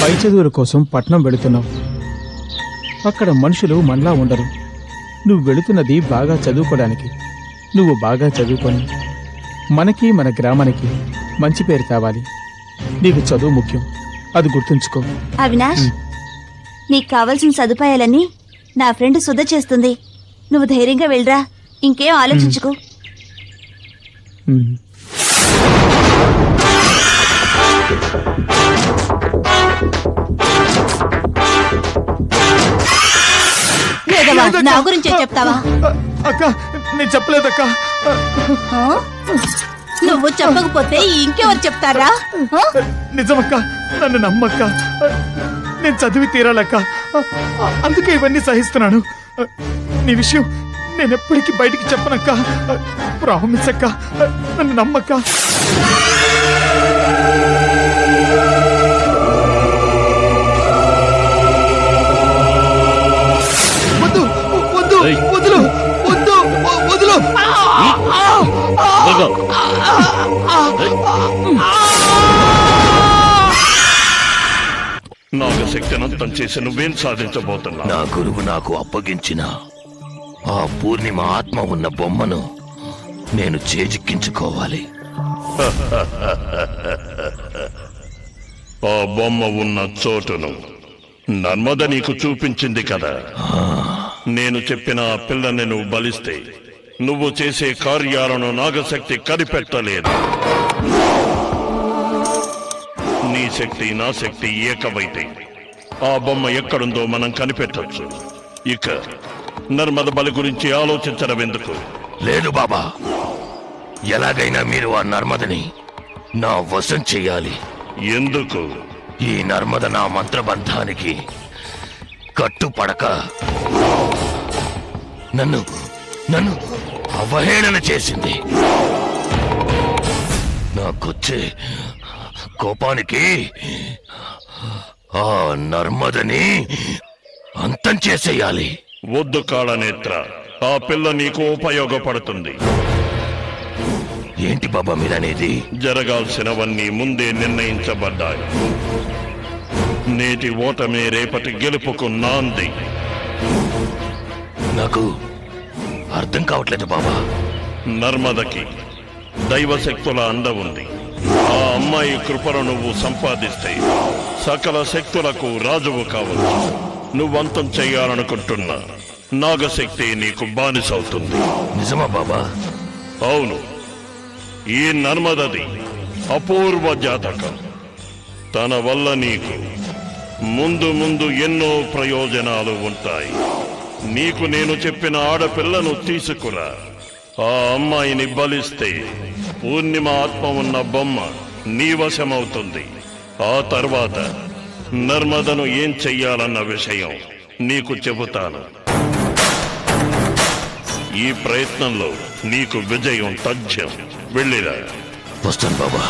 పై చదువుల కోసం పట్నం వెళుతున్నావు. అక్కడ మనుషులు మనలా ఉండరు. నువ్వు వెళుతున్నది బాగా చదువుకోవడానికి. నువ్వు బాగా చదువుకొని మనకి మన గ్రామానికి మంచి పేరు తేవాలి. నీకు చదువు ముఖ్యం, అది గుర్తుంచుకో. అవినాష్, నీకు కావలసిన సదుపాయాలన్నీ నా ఫ్రెండ్ సుధ చేస్తుంది. నువ్వు ధైర్యంగా వెళ్ళరా, ఇంకేం ఆలోచించుకో. నా గురించే చెప్తావా? అక్క, నేను చెప్పలేదక్క. నువ్వు చెప్పకపోతే ఇంకెవరు చెప్తారా? నిజమక్క, నన్ను నమ్మక్క. నేను చదివి తీరాలక్క, అందుకే ఇవన్నీ సహిస్తున్నాను. నీ విషయం నేను ఎప్పటికీ బయటికి చెప్పనక్క. ప్రామిస్ అక్క, నన్ను నమ్మక్క. వద్దు వద్దు, వదులు వద్దు, వదులు. నాగశక్తినంతం చేసి నువ్వేం సాధించబోతున్నా? నా గురువు నాకు అప్పగించిన ఆ పూర్ణిమ ఆత్మ ఉన్న బొమ్మను నేను చేజిక్కించుకోవాలి. ఆ బొమ్మ ఉన్న చోటును నర్మద నీకు చూపించింది కదా. నేను చెప్పిన ఆ పిల్లని నువ్వు బలిస్తే నువ్వు చేసే కార్యాలను నాగశక్తి కనిపెట్టలేదు. నీ శక్తి నా శక్తి ఏకమైతే ఆ బొమ్మ ఎక్కడుందో మనం కనిపెట్టొచ్చు. ఇక నర్మద బలి గురించి ఆలోచించడం ఎందుకు? లేదు బాబా, ఎలాగైనా మీరు ఆ నర్మదని నా వశం చెయ్యాలి. ఎందుకు? ఈ నర్మద నా మంత్రబంధానికి కట్టుపడక నన్ను నన్ను అవహేళన చేసింది. నాకొచ్చే కోపానికి ఆ నర్మదని అంతం చేసేయాలి. వద్దు కాళనేత్ర, ఆ పిల్ల నీకు ఉపయోగపడుతుంది. ఏంటి బాబా మీరనేది? జరగాల్సినవన్నీ ముందే నిర్ణయించబడ్డాయి. నేటి ఓటమే రేపటి గెలుపుకు నాంది. నాకు అర్థం కావట్లేదు బాబా. నర్మదకి దైవశక్తుల అండ ఉంది. ఆ అమ్మాయి కృపను నువ్వు సంపాదిస్తే సకల శక్తులకు రాజువు కావచ్చు. నువ్వంతం చెయ్యాలనుకుంటున్న నాగశక్తి నీకు బానిసవుతుంది. నిజమా బాబా? అవును. ఈ నర్మదది అపూర్వ జాతకం. తన వల్ల నీకు ముందు ముందు ఎన్నో ప్రయోజనాలు ఉంటాయి. నీకు నేను చెప్పిన ఆడపిల్లను తీసుకురా. ఆ అమ్మాయిని బలిస్తే పూర్ణిమ ఆత్మ ఉన్న బొమ్మ నీ వశమవుతుంది. ఆ తర్వాత నర్మదను ఏం చెయ్యాలన్న విషయం నీకు చెబుతాను. ఈ ప్రయత్నంలో నీకు విజయం తథ్యం. వెళ్ళిరా. వస్తాను బాబా.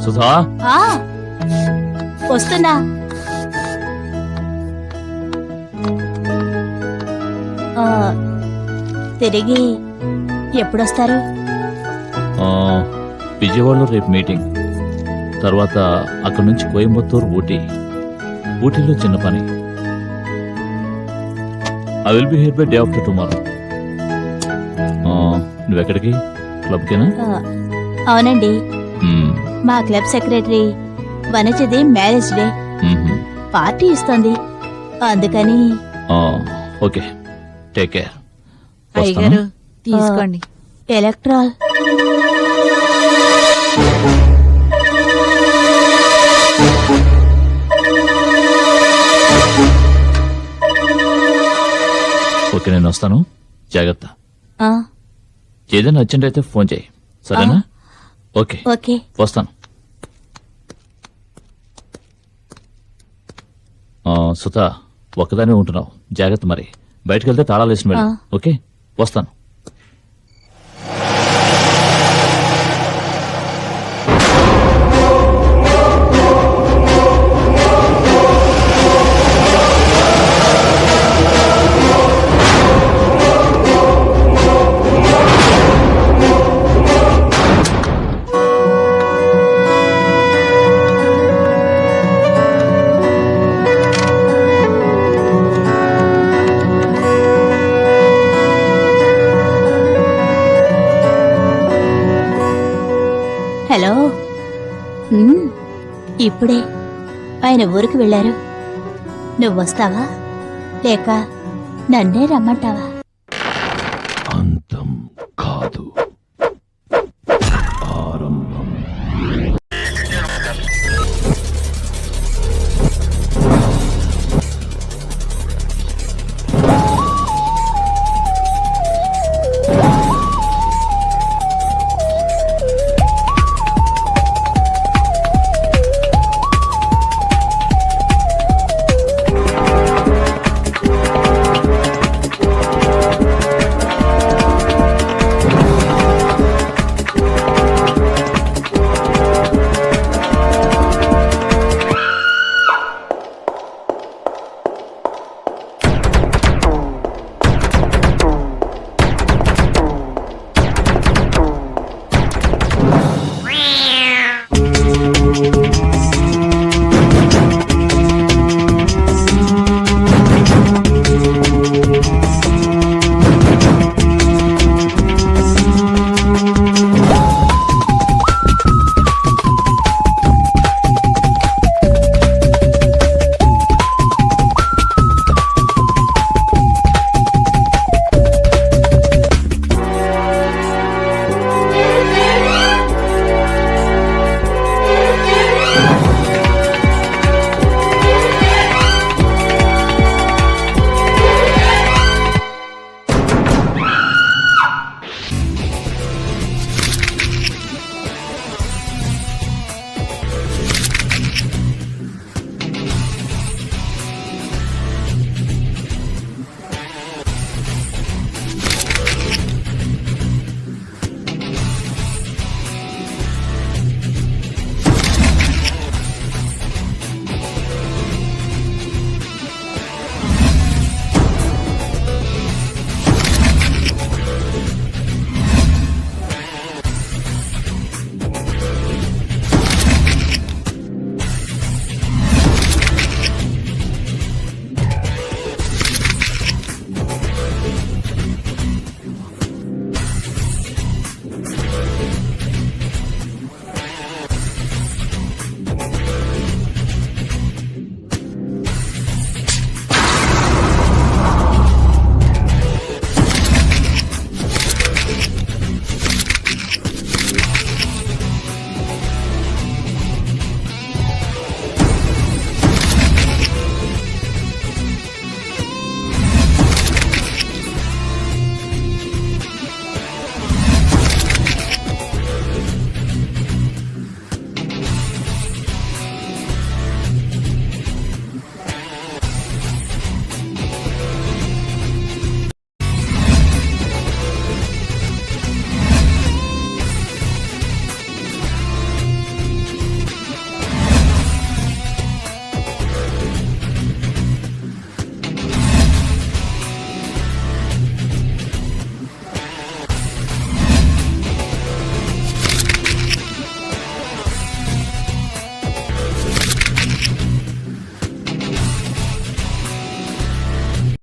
సుధా, వస్తున్నా. తిరిగి ఎప్పుడొస్తారు? విజయవాడలో రేపు మీటింగ్, తర్వాత అక్కడి నుంచి కోయంబత్తూరు, ఊటీలో చిన్న పని. I will be here by day after tomorrow. నువ్వెక్కడికి? క్లబ్కేనా? అవునండి, మా క్లబ్ సెక్రటరీ వనజది మ్యారేజ్ డే పార్టీ ఇస్తుంది, అందుకని. Okay, take care. అయ్యగారు తీసుకోండి. ఎలక్ట్రాల్. ఓకే, నేను వస్తాను. జాగ్రత్త. ఏదైనా అర్జెంట్ అయితే ఫోన్ చేయి, సరేనా? ఓకే ఓకే, వస్తాను. సుధా, ఒక్కదానే ఉంటున్నావు, జాగ్రత్త. మరి బయటకు వెళ్తే తాళాలు వేసిన వెళ్ళి. ఓకే, వస్తాను. ఇప్పుడే ఆయన ఊరికి వెళ్ళారు. నువ్వొస్తావా లేక నన్నే రమ్మంటావా? అంతం కాదు, ఆరంభం.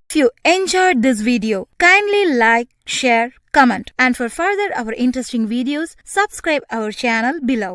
If you enjoyed this video, kindly like, share, comment, and for further our interesting videos, subscribe our channel below.